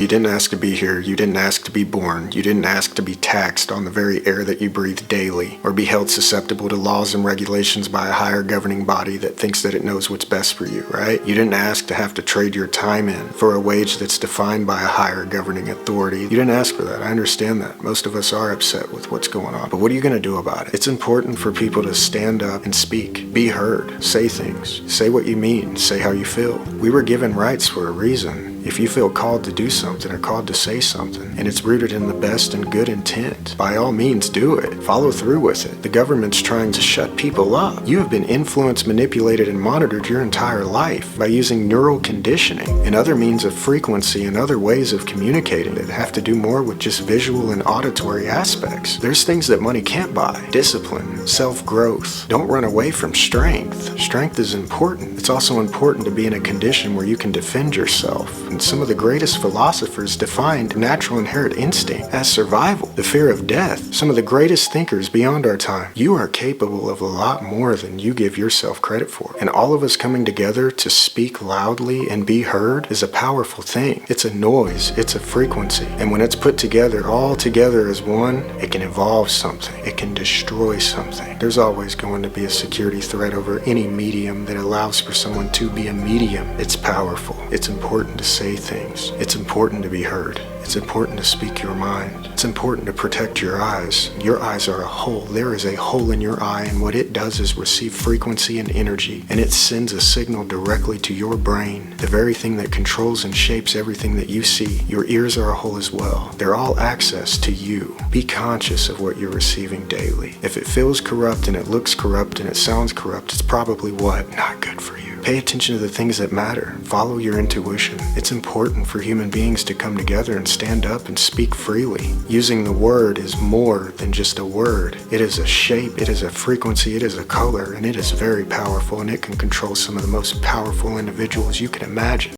You didn't ask to be here, you didn't ask to be born, you didn't ask to be taxed on the very air that you breathe daily, or be held susceptible to laws and regulations by a higher governing body that thinks that it knows what's best for you, right? You didn't ask to have to trade your time in for a wage that's defined by a higher governing authority. You didn't ask for that, I understand that. Most of us are upset with what's going on, but what are you gonna do about it? It's important for people to stand up and speak, be heard, say things, say what you mean, say how you feel. We were given rights for a reason. If you feel called to do something or called to say something, and it's rooted in the best and good intent, by all means do it. Follow through with it. The government's trying to shut people up. You have been influenced, manipulated, and monitored your entire life by using neural conditioning and other means of frequency and other ways of communicating that have to do more with just visual and auditory aspects. There's things that money can't buy. Discipline, self-growth. Don't run away from strength. Strength is important. It's also important to be in a condition where you can defend yourself. And some of the greatest philosophers defined natural inherent instinct as survival, the fear of death. Some of the greatest thinkers beyond our time. You are capable of a lot more than you give yourself credit for. And all of us coming together to speak loudly and be heard is a powerful thing. It's a noise, it's a frequency. And when it's put together, all together as one, it can evolve something. It can destroy something. There's always going to be a security threat over any medium that allows for someone to be a medium. It's powerful. It's important to say things. It's important to be heard. It's important to speak your mind. It's important to protect your eyes. Your eyes are a hole. There is a hole in your eye, and what it does is receive frequency and energy, and it sends a signal directly to your brain, the very thing that controls and shapes everything that you see. Your ears are a hole as well. They're all access to you. Be conscious of what you're receiving daily. If it feels corrupt and it looks corrupt and it sounds corrupt, it's probably what? Not good for you. Pay attention to the things that matter. Follow your intuition. It's important for human beings to come together and stand up and speak freely. Using the word is more than just a word. It is a shape, it is a frequency, it is a color, and it is very powerful, and it can control some of the most powerful individuals you can imagine.